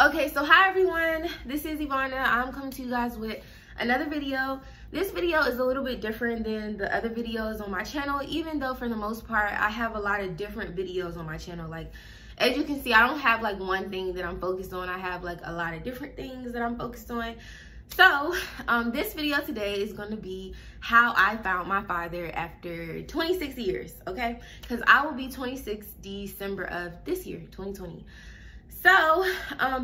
Okay, so hi everyone, this is Ivana. I'm coming to you guys with another video. This video is a little bit different than the other videos on my channel, even though for the most part I have a lot of different videos on my channel. Like, as you can see, I don't have like one thing that I'm focused on. I have like a lot of different things that I'm focused on. So this video today is going to be how I found my father after 26 years, okay? Because I will be 26 December of this year, 2020. So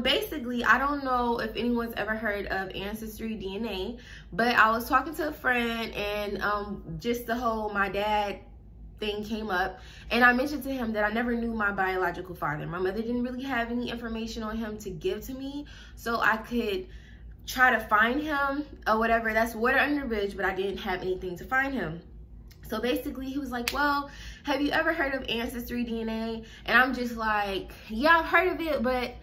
basically, I don't know if anyone's ever heard of Ancestry DNA, but I was talking to a friend and just the whole my dad thing came up, and I mentioned to him that I never knew my biological father. My mother didn't really have any information on him to give to me, so I could try to find him or whatever. That's water under the bridge, but I didn't have anything to find him. So basically he was like, well, have you ever heard of Ancestry DNA? And I'm just like, yeah, I've heard of it, but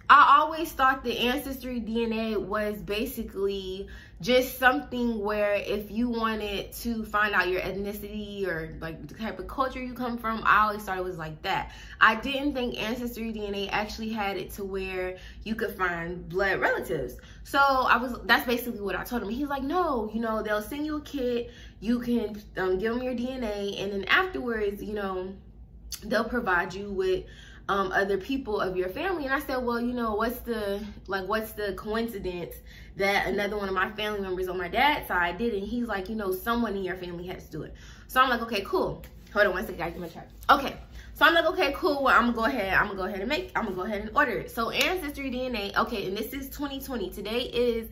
I always thought that Ancestry DNA was basically just something where if you wanted to find out your ethnicity or like the type of culture you come from, I always thought it was like that. I didn't think Ancestry DNA actually had it to where you could find blood relatives. So that's basically what I told him. He's like, no, you know, they'll send you a kit, you can give them your DNA, and then afterwards, you know, they'll provide you with other people of your family. And I said, well, you know, what's the coincidence that another one of my family members on my dad's side did? And he's like, you know, someone in your family has to do it. So I'm like, okay, cool. Hold on one second, I get my chart. Okay, so I'm like, okay, cool. Well, I'm gonna go ahead and order it. So Ancestry DNA, okay, and this is 2020. Today is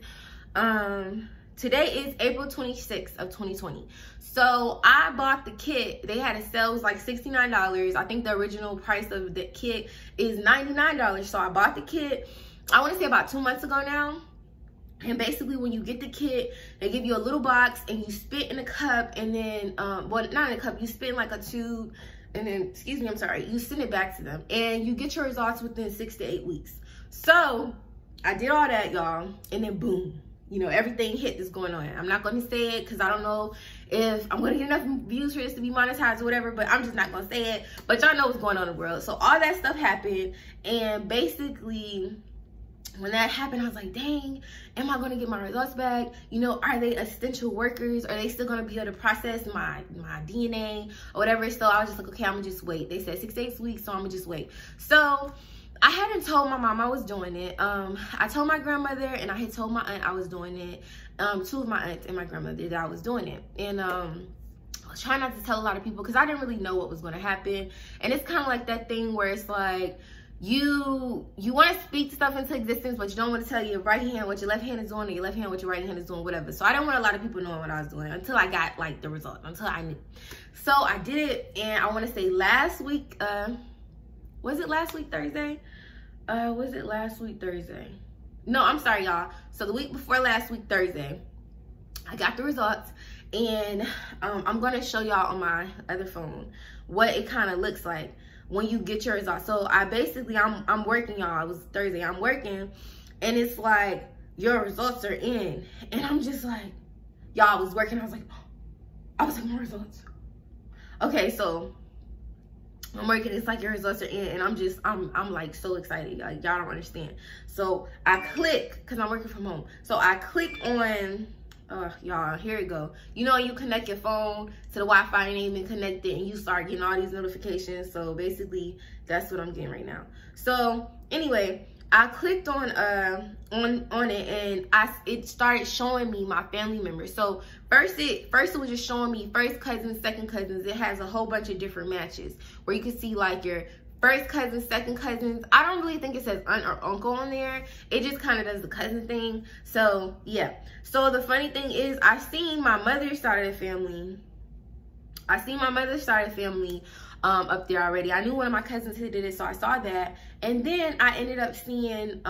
April 26th of 2020. So I bought the kit. They had a sale, it was like $69. I think the original price of the kit is $99. So I bought the kit, I want to say about 2 months ago now. And basically when you get the kit, they give you a little box and you spit in a cup, and then, well, not in a cup, you spit in like a tube, and then, you send it back to them. And you get your results within 6 to 8 weeks. So I did all that, y'all, and then boom. You know, everything hit that's going on. I'm not going to say it because I don't know if I'm going to get enough views for this to be monetized or whatever, but I'm just not going to say it. But y'all know what's going on in the world. So all that stuff happened, and basically when that happened, I was like, dang, am I going to get my results back? You know, are they essential workers? Are they still going to be able to process my DNA or whatever? So I was just like, okay, I'm going to just wait. They said 6 to 8 weeks, so I'm going to just wait. So I hadn't told my mom I was doing it. I told my grandmother, and I had told my aunt I was doing it. Two of my aunts and my grandmother that I was doing it. And I was trying not to tell a lot of people because I didn't really know what was going to happen. And it's kind of like that thing where it's like, you want to speak stuff into existence, but you don't want to tell your right hand what your left hand is doing, or your left hand what your right hand is doing, whatever. So I didn't want a lot of people knowing what I was doing until I got like the result, until I knew. So I did it, and I want to say last week, was it last week Thursday? Was it last week Thursday? No, I'm sorry, y'all. So the week before last week Thursday, I got the results, and I'm gonna show y'all on my other phone what it kind of looks like when you get your results. So I'm working, y'all. It was Thursday. I'm working, and it's like your results are in, and I'm just like, y'all, I was working. I was like, my results. Okay, so I'm working, it's like your results are in, and I'm like so excited, like y'all don't understand. So I click, because I'm working from home, so I click on y'all, here it go. You know, you connect your phone to the Wi-Fi and ain't even connected, and you start getting all these notifications. So basically that's what I'm getting right now. So anyway, I clicked on it, and it started showing me my family members. So first it was just showing me first cousins, second cousins. It has a whole bunch of different matches where you can see like your first cousins, second cousins. I don't really think it says aunt or uncle on there. It just kind of does the cousin thing. So yeah. So the funny thing is, I seen my mother's side of the family. Up there already. I knew one of my cousins who did it, so I saw that. And then I ended up seeing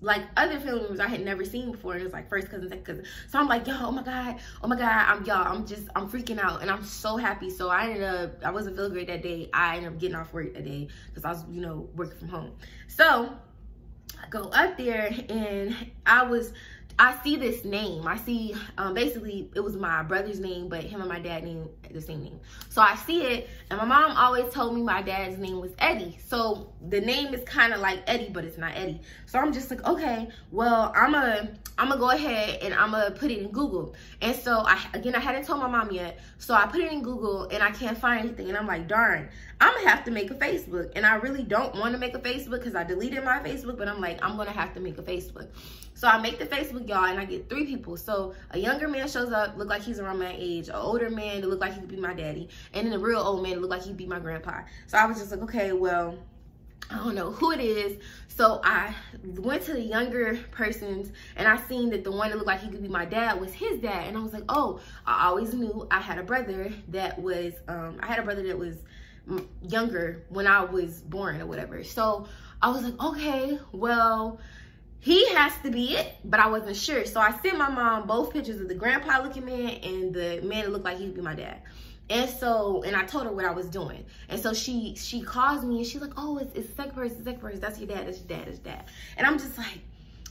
like other family members I had never seen before. It was like first cousin, second cousin. So I'm like, yo, oh my god, I'm freaking out, and I'm so happy. So I wasn't feeling great that day. I ended up getting off work that day because I was, you know, working from home. So I go up there, and I see this name. I see, basically, it was my brother's name, but him and my dad name the same name. So I see it, and my mom always told me my dad's name was Eddie. So the name is kind of like Eddie, but it's not Eddie. So I'm just like, okay, well, I'm gonna go ahead and I'm gonna put it in Google. And so I hadn't told my mom yet. So I put it in Google, and I can't find anything. And I'm like, darn, I'm gonna have to make a Facebook. And I really don't want to make a Facebook because I deleted my Facebook, but I'm like, I'm gonna have to make a Facebook. So I make the Facebook, y'all, and I get 3 people. So a younger man shows up, look like he's around my age, an older man that look like he could be my daddy, and then a real old man that look like he'd be my grandpa. So I was just like, okay, well, I don't know who it is. So I went to the younger persons, and I seen that the one that looked like he could be my dad was his dad. And I was like, oh, I always knew I had a brother that was, younger when I was born or whatever. So I was like, okay, well, he has to be it, but I wasn't sure. So I sent my mom both pictures of the grandpa looking man and the man that looked like he'd be my dad. And so, and I told her what I was doing. And so she calls me and she's like, oh, it's the second person, that's your dad, that's your dad, that's your dad. And I'm just like,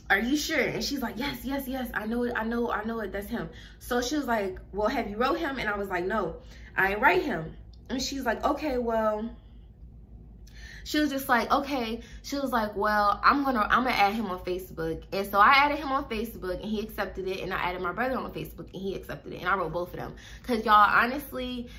are you sure? And she's like, yes, I know it, that's him. So she was like, well, have you wrote him? And I was like, no, I ain't write him. And she's like, okay, well, she was just like, okay. She was like, well, I'm gonna add him on Facebook. And so I added him on Facebook and he accepted it. And I added my brother on Facebook and he accepted it. And I wrote both of them. Cause y'all, honestly,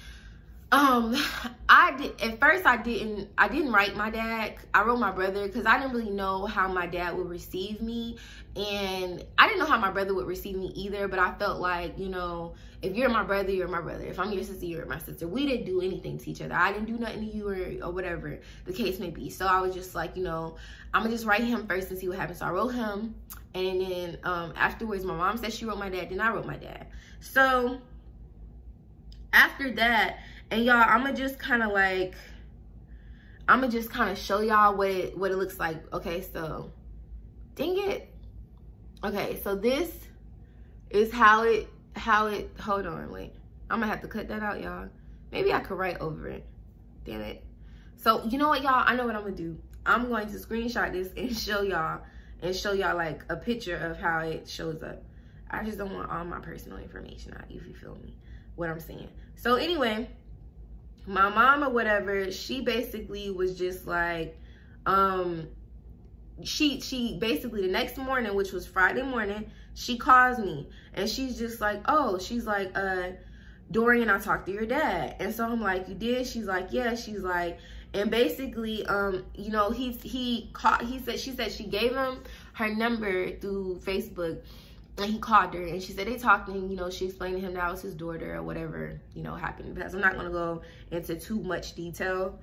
at first I didn't write my dad. I wrote my brother because I didn't really know how my dad would receive me. And I didn't know how my brother would receive me either. But I felt like, you know, if you're my brother, you're my brother. If I'm your sister, you're my sister. We didn't do anything to each other. I didn't do nothing to you or whatever the case may be. So I was just like, you know, I'm going to just write him first and see what happens. So I wrote him. And then afterwards, my mom said she wrote my dad. Then I wrote my dad. So after that, and y'all, I'm going to just kind of show y'all what it looks like. Okay, so, dang it. Okay, so this is how it, hold on, wait. I'm going to have to cut that out, y'all. Maybe I could write over it. Damn it. So, you know what, y'all? I know what I'm going to do. I'm going to screenshot this and show y'all like a picture of how it shows up. I just don't want all my personal information out, if you feel me, what I'm saying. So, anyway, my mom or whatever, she basically was just like, she basically the next morning, which was Friday morning, she calls me and she's just like, oh, she's like, Dorian, I talked to your dad. And so I'm like, you did? She's like, yeah. She's like, and basically, you know, she said she gave him her number through Facebook. And he called her and she said they talked, and you know, she explained to him that was his daughter or whatever, you know, happened. Because I'm not gonna go into too much detail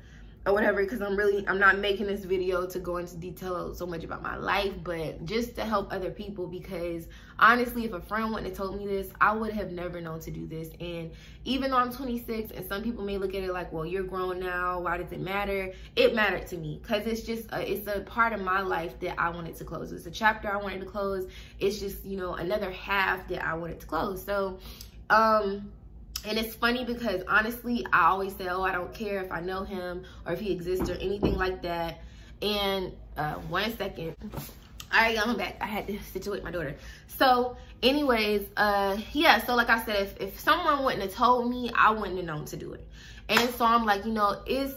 or whatever, because I'm not making this video to go into detail so much about my life, but just to help other people. Because honestly, if a friend wouldn't have told me this, I would have never known to do this. And even though I'm 26 and some people may look at it like, well, you're grown now, why does it matter? It mattered to me because it's just it's a part of my life that I wanted to close. It's a chapter I wanted to close. It's just, you know, another half that I wanted to close. So and it's funny because honestly, I always say, oh, I don't care if I know him or if he exists or anything like that. And 1 second. All right, y'all, I'm back. I had to situate my daughter. So anyways, yeah, so like I said, if someone wouldn't have told me, I wouldn't have known to do it. And so I'm like, you know, it's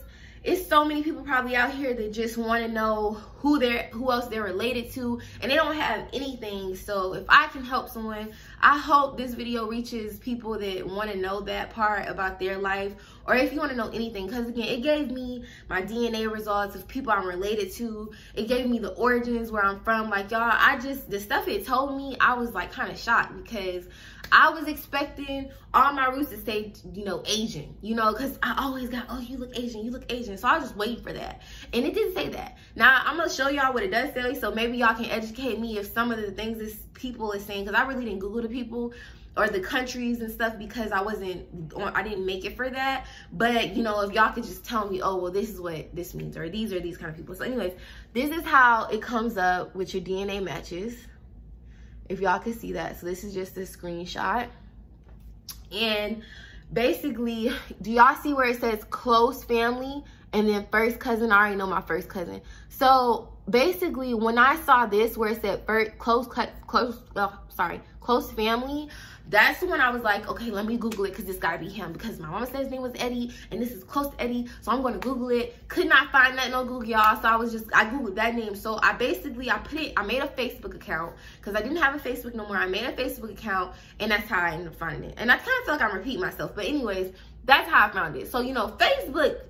so many people probably out here that just want to know who else they're related to, and they don't have anything. So if I can help someone, I hope this video reaches people that want to know that part about their life, or if you want to know anything, because again, it gave me my DNA results of people I'm related to. It gave me the origins, where I'm from. Like, y'all, the stuff it told me, I was like kind of shocked, because I was expecting all my roots to say, you know, Asian, you know, because I always got, oh, you look Asian, you look Asian. So I was just waiting for that. And it didn't say that. Now, I'm going to show y'all what it does say, so maybe y'all can educate me if some of the things this people is saying, because I really didn't Google the people or the countries and stuff, because I didn't make it for that. But, you know, if y'all could just tell me, oh, well, this is what this means, or these are these kind of people. So anyways, this is how it comes up with your DNA matches. If y'all can see that. So this is just a screenshot. And basically, do y'all see where it says close family And then first cousin, I already know my first cousin. So basically, when I saw this where it said close family, that's when I was like, okay, let me Google it, because this gotta be him, because my mama said his name was Eddie and this is close to Eddie, so I'm gonna Google it. Could not find nothing on Google, y'all, so I Googled that name. So I made a Facebook account, because I didn't have a Facebook no more. I made a Facebook account, and that's how I ended up finding it. And I kind of feel like I'm repeating myself, but anyways, that's how I found it. So, you know, Facebook,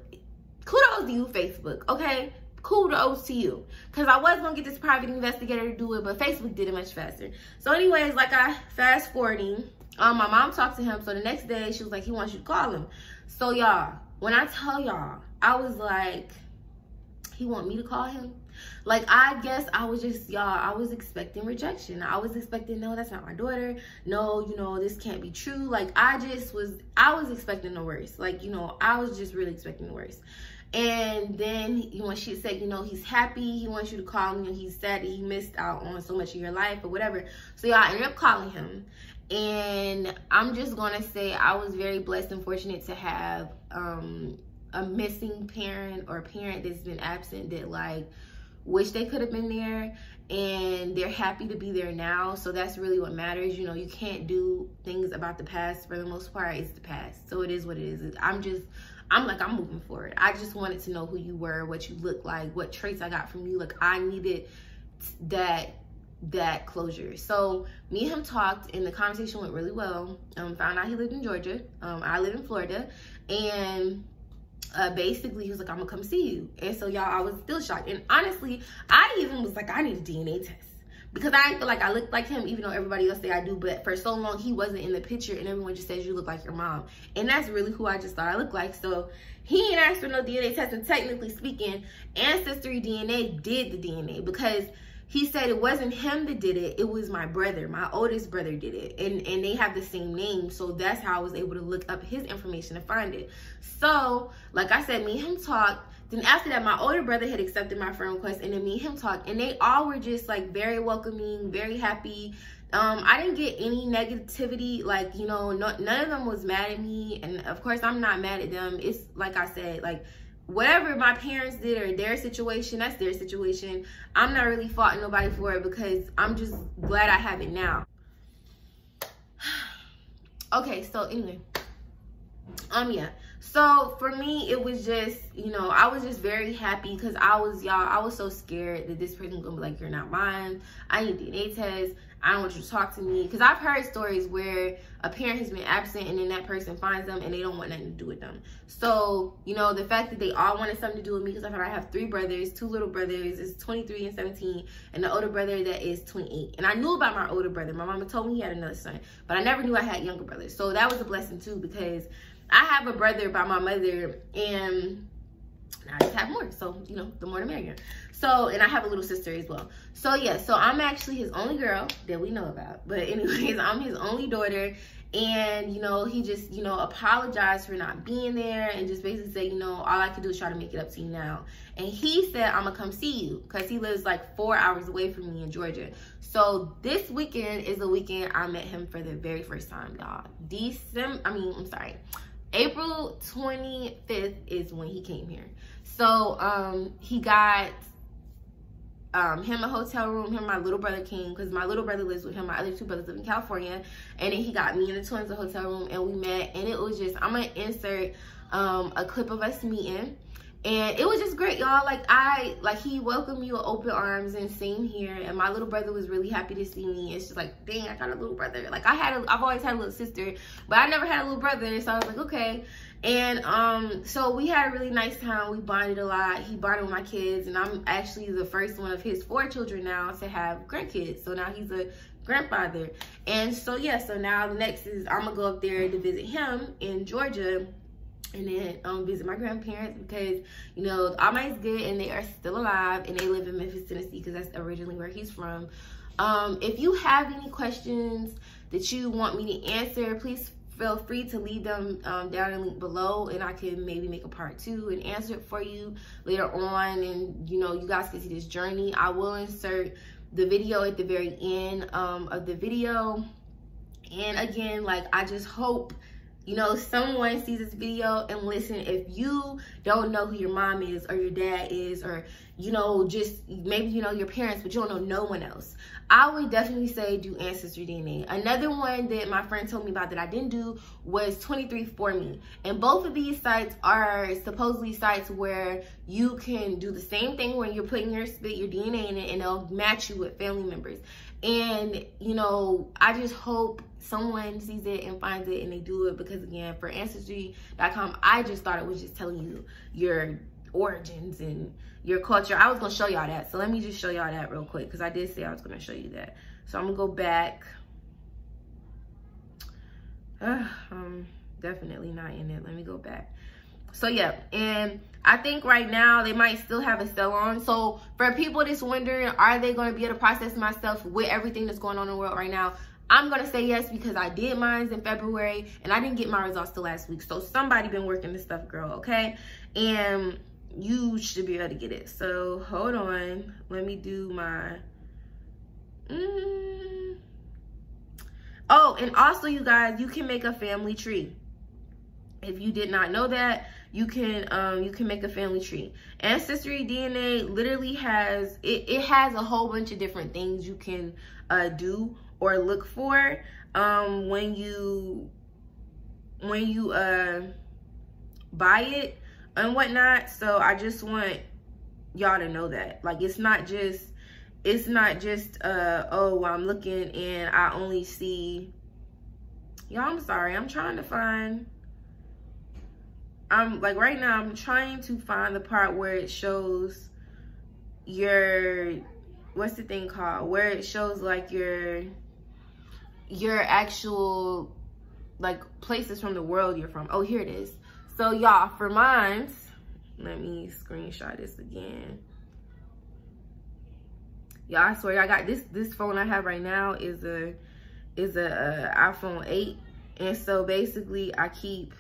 kudos to you, Facebook, okay? Kudos to you, because I was gonna get this private investigator to do it, but Facebook did it much faster. So anyways, like, I fast forwarding, my mom talked to him. So the next day she was like, he wants you to call him. So y'all, when I tell y'all, I was like, he want me to call him? Like, I guess I was just, y'all, I was expecting rejection. I was expecting, no, that's not my daughter. No, you know, this can't be true. Like, I was expecting the worst. Like, you know, I was just really expecting the worst. And then when she said, you know, he's happy, he wants you to call him, and he's sad that he missed out on so much of your life or whatever. So y'all, I ended up calling him. And I'm just gonna say I was very blessed and fortunate to have a missing parent, or a parent that's been absent, that like wish they could have been there, and they're happy to be there now. So that's really what matters. You know, you can't do things about the past. For the most part, it's the past, so it is what it is. I'm moving forward. I just wanted to know who you were, what you look like, what traits I got from you. Like, I needed that closure. So me and him talked, and the conversation went really well. Found out he lived in Georgia. I live in Florida, and basically he was like, I'm gonna come see you. And so y'all, I was still shocked. And honestly, I even was like, I need a DNA test, because I didn't feel like I looked like him, even though everybody else say I do. But for so long, he wasn't in the picture, and everyone just says you look like your mom. And that's really who I just thought I looked like. So he ain't asked for no DNA test. And technically speaking, Ancestry DNA did the DNA, because he said it wasn't him that did it. It was my brother. My oldest brother did it. And they have the same name. So that's how I was able to look up his information and find it. So, like I said, me and him talked. Then after that, my older brother had accepted my friend request, and then me and him talked, and they all were just like very welcoming, very happy. I didn't get any negativity. Like, you know, none of them was mad at me, and of course I'm not mad at them. It's like I said, like, whatever my parents did or their situation, that's their situation. I'm not really faulting nobody for it, because I'm just glad I have it now. Okay, so anyway, yeah. So for me, it was just, you know, I was just very happy, because I was so scared that this person was gonna be like, you're not mine, I need a DNA test, I don't want you to talk to me. Because I've heard stories where a parent has been absent, and then that person finds them and they don't want nothing to do with them. So, you know, the fact that they all wanted something to do with me, because I have 3 brothers, 2 little brothers, is 23 and 17, and the older brother that is 28. And I knew about my older brother. My mama told me he had another son, but I never knew I had younger brothers. So that was a blessing too, because I have a brother by my mother, and I just have more. So, you know, the more the merrier. So, and I have a little sister as well. So yeah, so I'm actually his only girl that we know about. But anyways, I'm his only daughter. And, you know, he just, you know, apologized for not being there, and just basically said, you know, all I can do is try to make it up to you now. And he said, I'm gonna come see you, because he lives like 4 hours away from me in Georgia. So this weekend is the weekend I met him for the very first time, y'all. April 25th is when he came here. So he got him a hotel room. Him and my little brother came, because my little brother lives with him. My other 2 brothers live in California. And then he got me and the twins a hotel room, and we met. And it was just, I'm gonna insert a clip of us meeting. And it was just great, y'all. Like he welcomed me with open arms, and same here. And my little brother was really happy to see me. It's just like, dang, I got a little brother. Like, I've always had a little sister, but I never had a little brother. So I was like, okay. And so we had a really nice time. We bonded a lot. He bonded with my kids, and I'm actually the first one of his 4 children now to have grandkids. So now he's a grandfather. And so yeah, so now the next is I'm gonna go up there to visit him in Georgia, and then visit my grandparents, because, you know, all mine's good and they are still alive, and they live in Memphis, Tennessee, because that's originally where he's from. If you have any questions that you want me to answer, please feel free to leave them down in the link below, and I can maybe make a part 2 and answer it for you later on. And, you know, you guys can see this journey. I will insert the video at the very end of the video. And again, like, I just hope, you know, someone sees this video and listen, if you don't know who your mom is or your dad is, or, you know, just maybe you know your parents, but you don't know no one else, I would definitely say do Ancestry DNA. Another one that my friend told me about that I didn't do was 23andMe. And both of these sites are supposedly sites where you can do the same thing when you're putting your DNA in it, and they'll match you with family members. And, you know, I just hope someone sees it and finds it and they do it, because again, for Ancestry.com, I just thought it was just telling you your origins and your culture. I was gonna show y'all that, so let me just show y'all that real quick, because I did say I was gonna show you that. So I'm gonna go back. I'm definitely not in it. Let me go back. So yeah, and I think right now they might still have a sale on. So for people that's wondering, are they going to be able to process my stuff with everything that's going on in the world right now, I'm going to say yes, because I did mine in February and I didn't get my results till last week. So somebody been working this stuff, girl, okay? And you should be able to get it. So hold on, let me do my oh, and also you guys, you can make a family tree. If you did not know that, you can make a family tree. Ancestry DNA literally has it has a whole bunch of different things you can do or look for when you buy it and whatnot. So I just want y'all to know that, like, it's not just oh, well, I'm looking and I only see, y'all, I'm sorry, I'm trying to find, I'm like, right now I'm trying to find the part where it shows your, what's the thing called, where it shows like your actual like places from the world you're from. Oh, here it is. So y'all, for mine, let me screenshot this again. Y'all, I swear, I got this phone I have right now is a iPhone 8, and so basically I keep,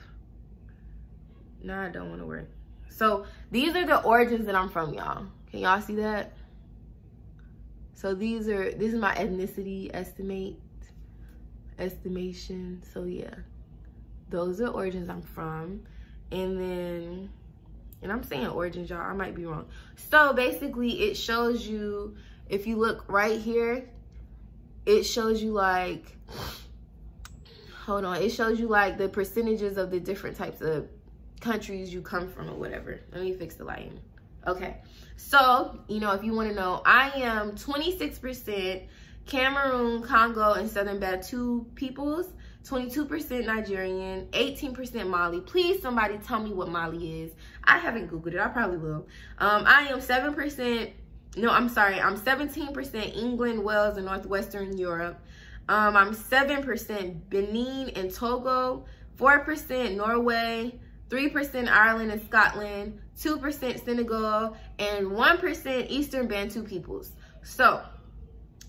no, I don't want to work. So these are the origins that I'm from, y'all. Can y'all see that? So this is my ethnicity estimation. So yeah, those are origins I'm from. And then, and I'm saying origins, y'all, I might be wrong. So basically it shows you, if you look right here, it shows you like, hold on, it shows you like the percentages of the different types of countries you come from or whatever. Let me fix the lighting. Okay, so, you know, if you want to know, I am 26% Cameroon, Congo, and Southern Bantu peoples, 22% Nigerian, 18% Mali. Please, somebody tell me what Mali is. I haven't Googled it. I probably will. I am 7%, no, I'm sorry, I'm 17% England, Wales, and Northwestern Europe. I'm 7% Benin and Togo, 4% Norway, 3% Ireland and Scotland, 2% Senegal, and 1% Eastern Bantu peoples. So,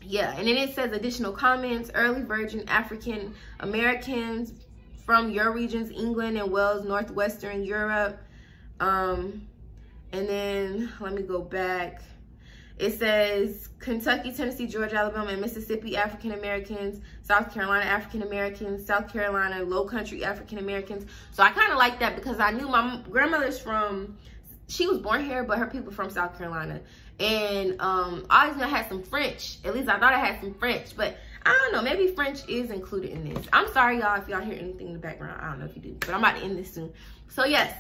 yeah, and then it says additional comments, early virgin African Americans from your regions, England and Wales, Northwestern Europe. And then, let me go back. It says Kentucky, Tennessee, Georgia, Alabama, and Mississippi African Americans, South Carolina African Americans, South Carolina Low Country African Americans. So I kind of like that, because I knew my grandmother's from, she was born here, but her people from South Carolina. And I always knew I had some French. At least I thought I had some French, but I don't know, maybe French is included in this. I'm sorry, y'all, if y'all hear anything in the background. I don't know if you do, but I'm about to end this soon. So yes.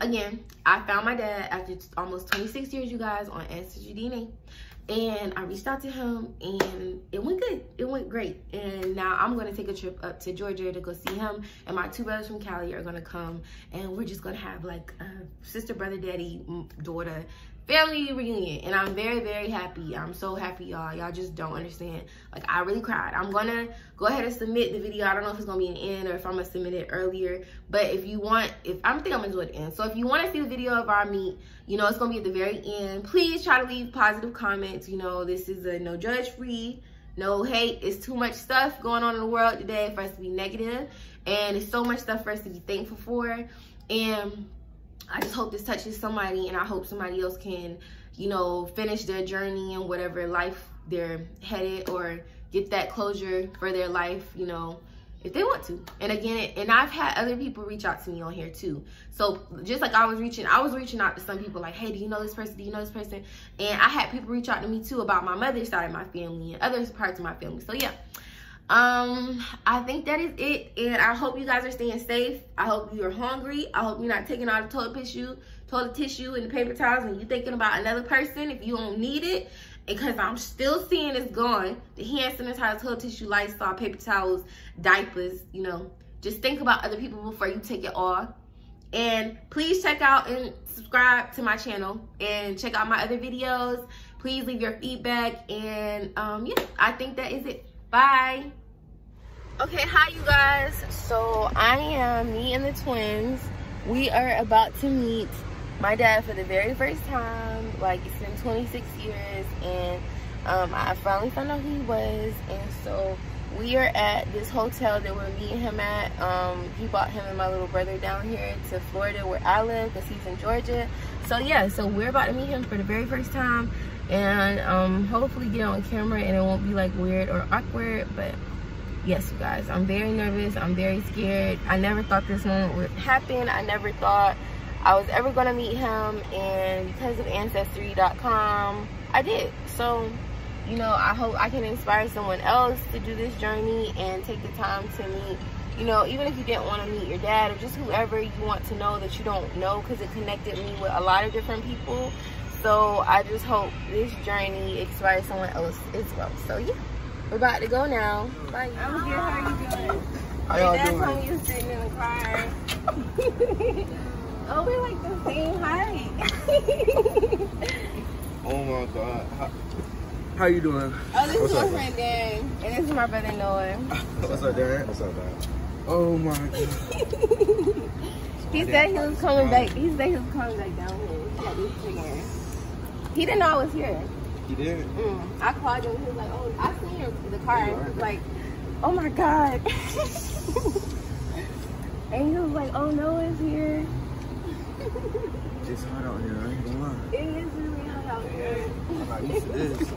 Again, I found my dad after almost 26 years, you guys, on Ancestry DNA. And I reached out to him and it went good. It went great. And now I'm going to take a trip up to Georgia to go see him. And my two brothers from Cali are going to come. And we're just going to have like a sister, brother, daddy, daughter family reunion. And I'm very, very happy. I'm so happy, y'all. Y'all just don't understand. Like, I really cried. I'm going to go ahead and submit the video. I don't know if it's going to be an end or if I'm going to submit it earlier. But if you want, I think I'm going to do it at the end. So if you want to see the video of our meet, you know, it's going to be at the very end. Please try to leave positive comments. You know, this is a no judge free, no hate. It's too much stuff going on in the world today for us to be negative. And it's so much stuff for us to be thankful for. And I just hope this touches somebody, and I hope somebody else can, you know, finish their journey in whatever life they're headed, or get that closure for their life, you know, if they want to. And again, and I've had other people reach out to me on here too. So just like I was reaching out to some people like, hey, do you know this person? Do you know this person? And I had people reach out to me too about my mother's side of my family and other parts of my family. So yeah, I think that is it. And I hope you guys are staying safe. I hope you're hungry. I hope you're not taking all the toilet tissue and the paper towels and you're thinking about another person if you don't need it. Because I'm still seeing it's gone. The hand sanitizer, toilet tissue, Lysol, paper towels, diapers, you know. Just think about other people before you take it all. And please check out and subscribe to my channel. And check out my other videos. Please leave your feedback. And yeah, I think that is it. Bye. Okay, hi you guys. So me and the twins, we are about to meet my dad for the very first time. Like, it's been 26 years, and I finally found out who he was. And so we are at this hotel that we're meeting him at. He brought him and my little brother down here to Florida where I live, because he's in Georgia. So yeah, so we're about to meet him for the very first time, and hopefully get on camera and it won't be like weird or awkward. But yes, you guys, I'm very nervous, I'm very scared. I never thought this moment would happen. I never thought I was ever gonna meet him, and because of Ancestry.com, I did. So, you know, I hope I can inspire someone else to do this journey and take the time to meet, you know, even if you didn't want to meet your dad, or just whoever you want to know that you don't know, because it connected me with a lot of different people. So I just hope this journey inspires someone else as well. So yeah, we're about to go now. Bye. I'm good. How are you doing? How y'all doing? Told me you sitting in the car. Oh, we're like the same height. Oh my God. How you doing? Oh, this is my friend Dan, and this is my brother Noah. What's up, Dan? What's up, Dan? Oh my God. He said he was coming back. He said he was coming back down here. He got this chicken. He didn't know I was here. He did? I called him. He was like, oh, I seen you in the car. And he was like, oh my God. And he was like, oh, Noah's here. It's hot out here, I ain't gonna lie. It is really hot out here. I'm not used to this.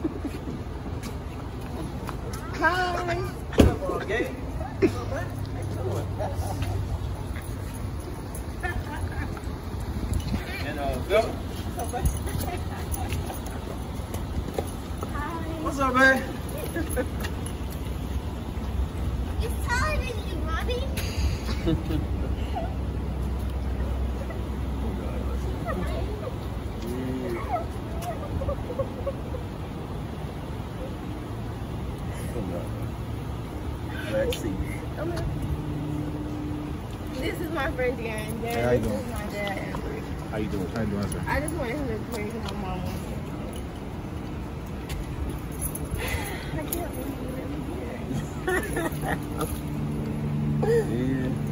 Hi. Okay. And Bill. Hi. What's up, man? It's taller than you, Mommy. This is my friend Dan. Hey, how you doing? This is my dad, Amber. How you doing? How you doing, sir? I just wanted him to pray because my mom wants it. I can't believe it. Yeah.